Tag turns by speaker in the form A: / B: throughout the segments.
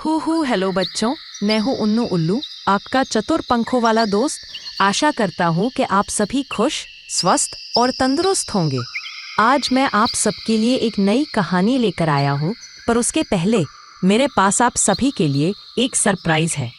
A: Hello बच्चों, मैं हूँ उन्नू उल्लू, आपका चतुर पंखों वाला दोस्त। आशा करता हूँ कि आप सभी खुश, स्वस्थ और तंदुरुस्त होंगे। आज मैं आप सबके लिए एक नई कहानी लेकर आया हूँ, पर उसके पहले मेरे पास आप सभी के लिए एक सरप्राइज है।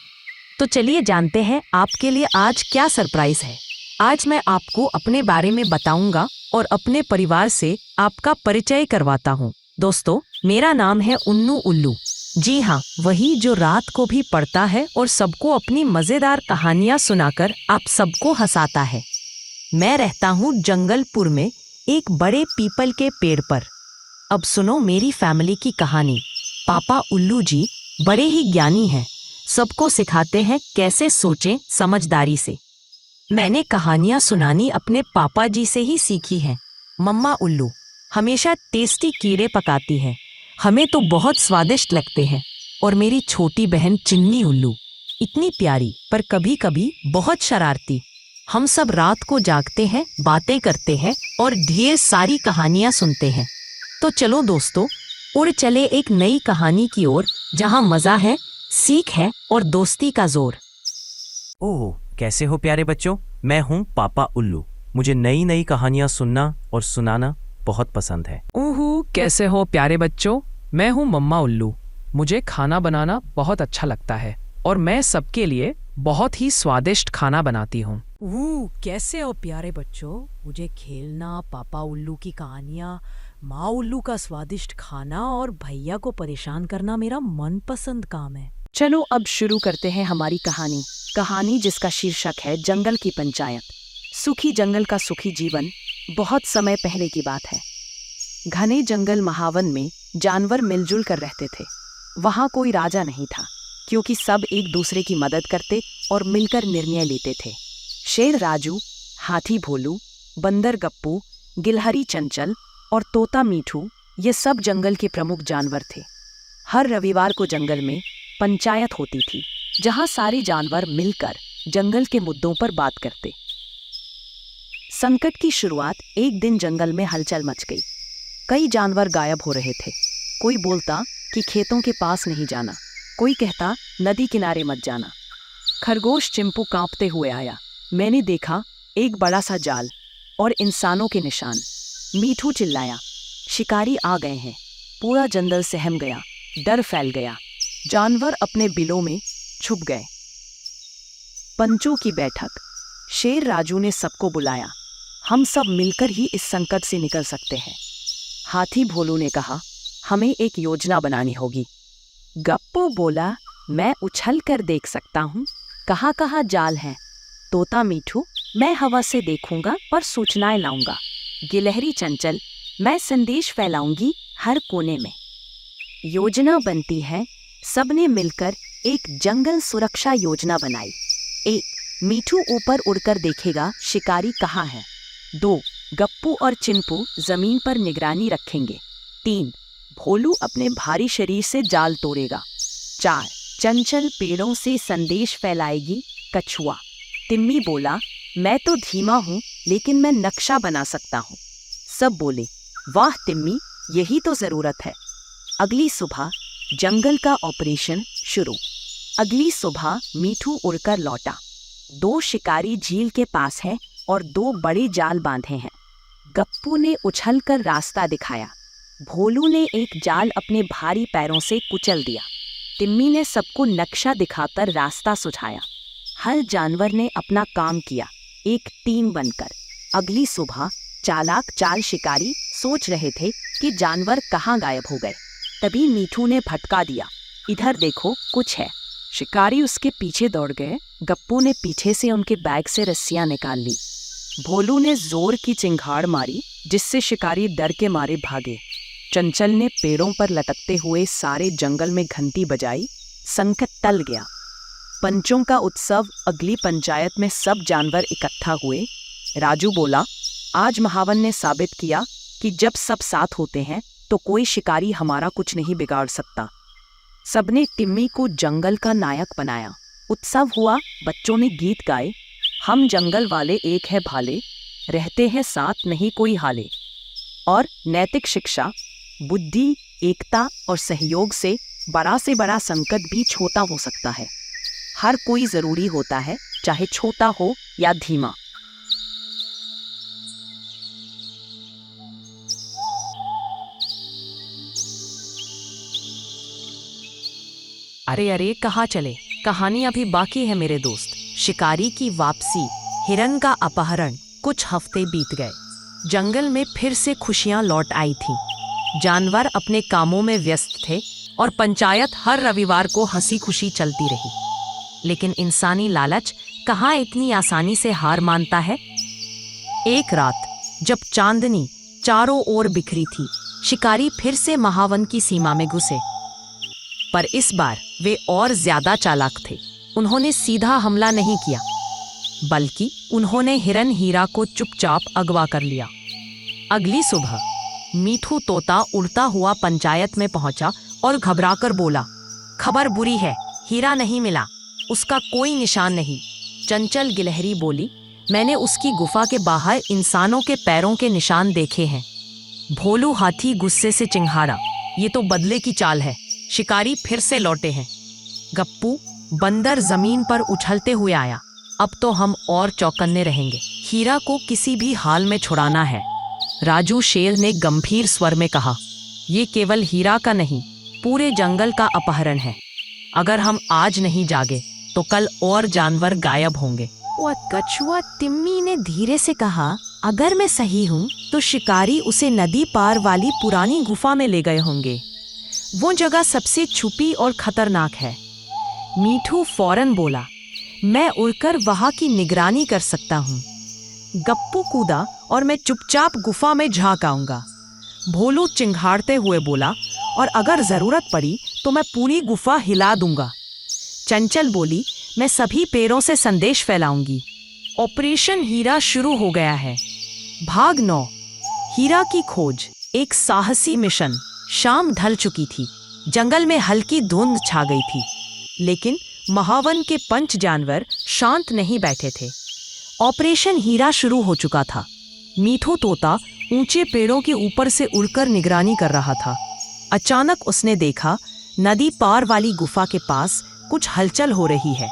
A: तो चलिए जानते हैं आपके लिए आज क्या सरप्राइज है। आज मैं आपको अपने बारे में बताऊंगा और अपने परिवार से आपका परिचय करवाता हूँ। दोस्तों, मेरा नाम है उन्नू उल्लू। जी हाँ, वही जो रात को भी पढ़ता है और सबको अपनी मजेदार कहानियां सुनाकर आप सबको हंसाता है। मैं रहता हूँ जंगलपुर में, एक बड़े पीपल के पेड़ पर। अब सुनो मेरी फैमिली की कहानी। पापा उल्लू जी बड़े ही ज्ञानी हैं, सबको सिखाते हैं कैसे सोचें समझदारी से। मैंने कहानियां सुनानी अपने पापा जी से ही सीखी हैं। मम्मा उल्लू हमेशा टेस्टी कीड़े पकाती है, हमें तो बहुत स्वादिष्ट लगते हैं। और मेरी छोटी बहन चिन्नी उल्लू इतनी प्यारी पर कभी कभी बहुत शरारती। हम सब रात को जागते हैं, बातें करते हैं और ढेर सारी कहानियां सुनते हैं। तो चलो दोस्तों, उड़ चले एक नई कहानी की ओर, जहां मजा है, सीख है और दोस्ती का जोर।
B: ओह, कैसे हो प्यारे बच्चों। मैं हूँ पापा उल्लू। मुझे नई नई कहानियाँ सुनना और सुनाना बहुत पसंद है।
C: कैसे हो प्यारे बच्चों। मैं हूँ मम्मा उल्लू। मुझे खाना बनाना बहुत अच्छा लगता है और मैं सबके लिए बहुत ही स्वादिष्ट खाना बनाती हूँ।
D: कैसे हो प्यारे बच्चों। मुझे खेलना, पापा उल्लू की कहानियाँ, माँ उल्लू का स्वादिष्ट खाना और भैया को परेशान करना मेरा मनपसंद काम है।
E: चलो अब शुरू करते हैं हमारी कहानी जिसका शीर्षक है जंगल की पंचायत। सुखी जंगल का सुखी जीवन। बहुत समय पहले की बात है। घने जंगल महावन में जानवर मिलजुल कर रहते थे। वहाँ कोई राजा नहीं था, क्योंकि सब एक दूसरे की मदद करते और मिलकर निर्णय लेते थे। शेर राजू, हाथी भोलू, बंदर गप्पू, गिलहरी चंचल और तोता मीठू, ये सब जंगल के प्रमुख जानवर थे। हर रविवार को जंगल में पंचायत होती थी, जहाँ सारे जानवर मिलकर जंगल के मुद्दों पर बात करते। संकट की शुरुआत एक दिन जंगल में हलचल मच गई। कई जानवर गायब हो रहे थे। कोई बोलता कि खेतों के पास नहीं जाना, कोई कहता नदी किनारे मत जाना। खरगोश चिंपू कांपते हुए आया। मैंने देखा एक बड़ा सा जाल और इंसानों के निशान। मीठू चिल्लाया, शिकारी आ गए हैं। पूरा जंगल सहम गया, डर फैल गया। जानवर अपने बिलों में छुप गए। पंचों की बैठक। शेर राजू ने सबको बुलाया। हम सब मिलकर ही इस संकट से निकल सकते हैं। हाथी भोलू ने कहा, हमें एक योजना बनानी होगी। गप्पू बोला, मैं उछल कर देख सकता हूँ, कहाँ कहाँ जाल है। तोता मीठू, मैं हवा से देखूंगा और सूचनाएं लाऊंगा। गिलहरी चंचल, मैं संदेश फैलाऊंगी हर कोने में। योजना बनती है। सबने मिलकर एक जंगल सुरक्षा योजना बनाई। 1. मीठू ऊपर उड़कर देखेगा शिकारी कहाँ है। 2. गप्पू और चिंपू जमीन पर निगरानी रखेंगे। 3. भोलू अपने भारी शरीर से जाल तोड़ेगा। 4. चंचल पेड़ों से संदेश फैलाएगी। कछुआ। तिम्मी बोला, मैं तो धीमा हूँ, लेकिन मैं नक्शा बना सकता हूँ। सब बोले, वाह तिम्मी, यही तो जरूरत है। अगली सुबह जंगल का ऑपरेशन शुरू। अगली सुबह मीठू उड़कर लौटा। 2 शिकारी झील के पास है और 2 बड़े जाल बांधे हैं। गप्पू ने उछलकर रास्ता दिखाया। भोलू ने एक जाल अपने भारी पैरों से कुचल दिया। तिम्मी ने सबको नक्शा दिखाकर रास्ता सुझाया। हर जानवर ने अपना काम किया, एक टीम बनकर। अगली सुबह चालाक चाल शिकारी सोच रहे थे कि जानवर कहाँ गायब हो गए। तभी मीठू ने भटका दिया, इधर देखो कुछ है। शिकारी उसके पीछे दौड़ गए। गप्पू ने पीछे से उनके बैग से रस्सियां निकाल ली। भोलू ने जोर की चिंगाड़ मारी, जिससे शिकारी डर के मारे भागे। चंचल ने पेड़ों पर लटकते हुए सारे जंगल में घंटी बजाई। संकट टल गया। पंचों का उत्सव। अगली पंचायत में सब जानवर इकट्ठा हुए। राजू बोला, आज महावन ने साबित किया कि जब सब साथ होते हैं तो कोई शिकारी हमारा कुछ नहीं बिगाड़ सकता। सबने टिम्मी को जंगल का नायक बनाया। उत्सव हुआ, बच्चों ने गीत गाए। हम जंगल वाले एक है भाले, रहते हैं साथ नहीं कोई हाले। और नैतिक शिक्षा, बुद्धि, एकता और सहयोग से बड़ा से बड़ा संकट भी छोटा हो सकता है। हर कोई जरूरी होता है, चाहे छोटा हो या धीमा।
A: अरे अरे कहाँ चले, कहानी अभी बाकी है मेरे दोस्त। शिकारी की वापसी, हिरन का अपहरण। कुछ हफ्ते बीत गए, जंगल में फिर से खुशियां लौट आई थीं। जानवर अपने कामों में व्यस्त थे और पंचायत हर रविवार को हंसी खुशी चलती रही। लेकिन इंसानी लालच कहाँ इतनी आसानी से हार मानता है। एक रात जब चांदनी चारों ओर बिखरी थी, शिकारी फिर से महावन की सीमा में घुसे। पर इस बार वे और ज्यादा चालाक थे। उन्होंने सीधा हमला नहीं किया, बल्कि उन्होंने हिरन हीरा को चुपचाप अगवा कर लिया। अगली सुबह मीठू तोता उड़ता हुआ पंचायत में पहुंचा और घबराकर बोला, खबर बुरी है, हीरा नहीं मिला, उसका कोई निशान नहीं। चंचल गिलहरी बोली, मैंने उसकी गुफा के बाहर इंसानों के पैरों के निशान देखे हैं। भोलू हाथी गुस्से से चिंघाड़ा, ये तो बदले की चाल है, शिकारी फिर से लौटे हैं। गप्पू बंदर जमीन पर उछलते हुए आया, अब तो हम और चौकन्ने रहेंगे, हीरा को किसी भी हाल में छुड़ाना है। राजू शेर ने गंभीर स्वर में कहा, ये केवल हीरा का नहीं, पूरे जंगल का अपहरण है। अगर हम आज नहीं जागे तो कल और जानवर गायब होंगे।
D: वह कछुआ टिम्मी ने धीरे से कहा, अगर मैं सही हूँ तो शिकारी उसे नदी पार वाली पुरानी गुफा में ले गए होंगे। वो जगह सबसे छुपी और खतरनाक है। मीठू फौरन बोला, मैं उड़कर वहां की निगरानी कर सकता हूँ। गप्पू कूदा और मैं चुपचाप गुफा में झांक आऊंगा। भोलू चिंघाड़ते हुए बोला, और अगर जरूरत पड़ी तो मैं पूरी गुफा हिला दूंगा। चंचल बोली, मैं सभी पेड़ों से संदेश फैलाऊंगी। ऑपरेशन हीरा शुरू हो गया है। भाग 9, हीरा की खोज, एक साहसी मिशन। शाम ढल चुकी थी, जंगल में हल्की धुंध छा गई थी, लेकिन महावन के पंच जानवर शांत नहीं बैठे थे। ऑपरेशन हीरा शुरू हो चुका था। मीठू तोता ऊंचे पेड़ों के ऊपर से उड़कर निगरानी कर रहा था। अचानक उसने देखा, नदी पार वाली गुफा के पास कुछ हलचल हो रही है।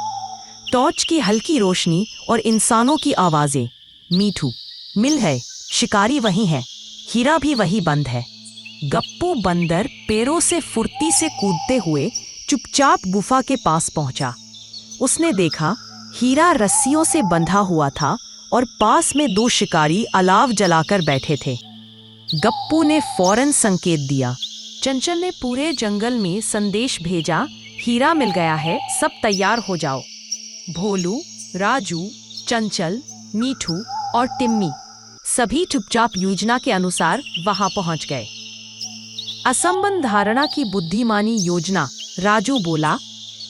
D: टॉर्च की हल्की रोशनी और इंसानों की आवाजें। मीठू, मिल है, शिकारी वही है, हीरा भी वही बंद है। गप्पू बंदर पेड़ों से फुर्ती से कूदते हुए चुपचाप गुफा के पास पहुंचा। उसने देखा, हीरा रस्सियों से बंधा हुआ था और पास में 2 शिकारी अलाव जलाकर बैठे थे। गप्पू ने फौरन संकेत दिया। चंचल ने पूरे जंगल में संदेश भेजा, हीरा मिल गया है, सब तैयार हो जाओ। भोलू, राजू, चंचल, मीठू और टिम्मी सभी चुपचाप योजना के अनुसार वहां पहुंच गए। असंबद्ध धारणा की बुद्धिमानी योजना। राजू बोला,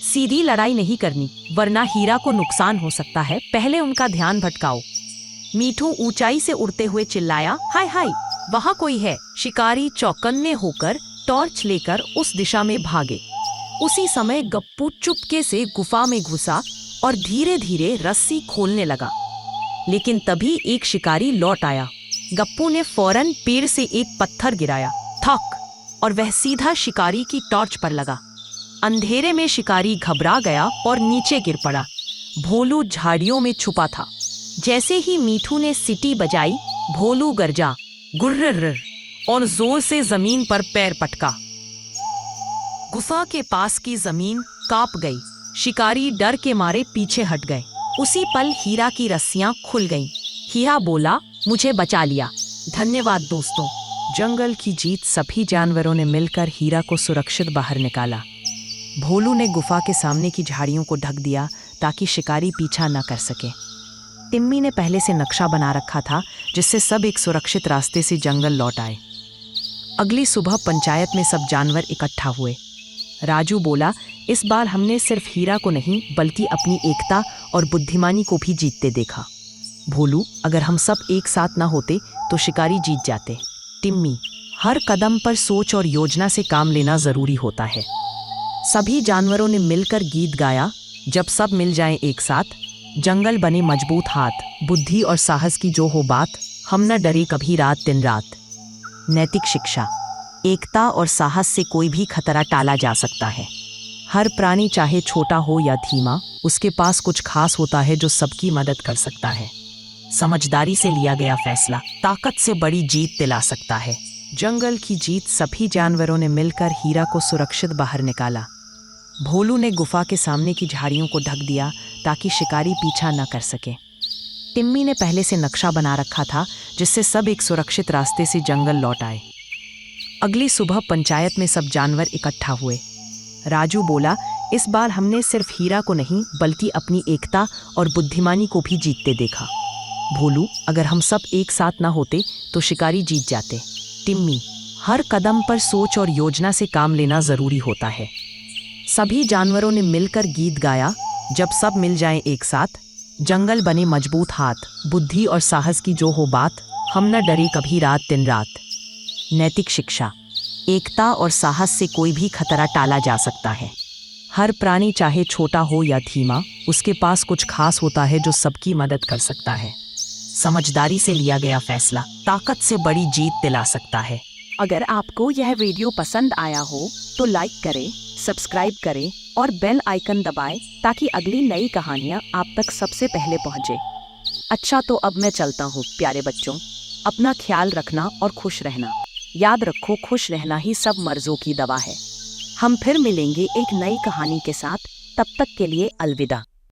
D: सीधी लड़ाई नहीं करनी, वरना हीरा को नुकसान हो सकता है, पहले उनका ध्यान भटकाओ। मीठू ऊंचाई से उड़ते हुए चिल्लाया, हाय हाय, वहां कोई है। शिकारी चौकन्ने होकर टॉर्च लेकर उस दिशा में भागे। उसी समय गप्पू चुपके से गुफा में घुसा और धीरे धीरे रस्सी खोलने लगा। लेकिन तभी एक शिकारी लौट आया। गप्पू ने फौरन पेड़ से एक पत्थर गिराया, थक, और वह सीधा शिकारी की टॉर्च पर लगा। अंधेरे में शिकारी घबरा गया और नीचे गिर पड़ा। भोलू झाड़ियों में छुपा था। जैसे ही मीठू ने सीटी बजाई, भोलू गरजा, गुर्र, और जोर से जमीन पर पैर पटका। गुफा के पास की जमीन कांप गई। शिकारी डर के मारे पीछे हट गए। उसी पल हीरा की रस्सियां खुल गईं। हीरा बोला, मुझे बचा लिया, धन्यवाद दोस्तों। जंगल की जीत। सभी जानवरों ने मिलकर हीरा को सुरक्षित बाहर निकाला। भोलू ने गुफा के सामने की झाड़ियों को ढक दिया ताकि शिकारी पीछा न कर सके। टिम्मी ने पहले से नक्शा बना रखा था, जिससे सब एक सुरक्षित रास्ते से जंगल लौट आए। अगली सुबह पंचायत में सब जानवर इकट्ठा हुए। राजू बोला, इस बार हमने सिर्फ हीरा को नहीं बल्कि अपनी एकता और बुद्धिमानी को भी जीतते देखा। भोलू, अगर हम सब एक साथ ना होते तो शिकारी जीत जाते। टिम्मी, हर कदम पर सोच और योजना से काम लेना जरूरी होता है। सभी जानवरों ने मिलकर गीत गाया, जब सब मिल जाएं एक साथ, जंगल बने मजबूत हाथ। बुद्धि और साहस की जो हो बात, हम न डरे कभी रात दिन रात। नैतिक शिक्षा। एकता और साहस से कोई भी खतरा टाला जा सकता है। हर प्राणी चाहे छोटा हो या धीमा, उसके पास कुछ खास होता है जो सबकी मदद कर सकता है। समझदारी से लिया गया फैसला ताकत से बड़ी जीत दिला सकता है। जंगल की जीत। सभी जानवरों ने मिलकर हीरा को सुरक्षित बाहर निकाला। भोलू ने गुफा के सामने की झाड़ियों को ढक दिया ताकि शिकारी पीछा न कर सके। टिम्मी ने पहले से नक्शा बना रखा था जिससे सब एक सुरक्षित रास्ते से जंगल लौट आए। अगली सुबह पंचायत में सब जानवर इकट्ठा हुए। राजू बोला, इस बार हमने सिर्फ हीरा को नहीं बल्कि अपनी एकता और बुद्धिमानी को भी जीतते देखा। भोलू, अगर हम सब एक साथ ना होते तो शिकारी जीत जाते। टिम्मी, हर कदम पर सोच और योजना से काम लेना जरूरी होता है। सभी जानवरों ने मिलकर गीत गाया, जब सब मिल जाएं एक साथ, जंगल बने मजबूत हाथ, बुद्धि और साहस की जो हो बात, हम न डरे कभी रात दिन रात। नैतिक शिक्षा। एकता और साहस से कोई भी खतरा टाला जा सकता है। हर प्राणी चाहे छोटा हो या धीमा, उसके पास कुछ खास होता है जो सबकी मदद कर सकता है। समझदारी से लिया गया फैसला ताकत से बड़ी जीत दिला सकता है।
E: अगर आपको यह वीडियो पसंद आया हो तो लाइक करें, सब्सक्राइब करें और बेल आइकन दबाएं ताकि अगली नई कहानियाँ आप तक सबसे पहले पहुँचे। अच्छा, तो अब मैं चलता हूँ प्यारे बच्चों। अपना ख्याल रखना और खुश रहना। याद रखो, खुश रहना ही सब मर्जों की दवा है। हम फिर मिलेंगे एक नई कहानी के साथ। तब तक के लिए अलविदा।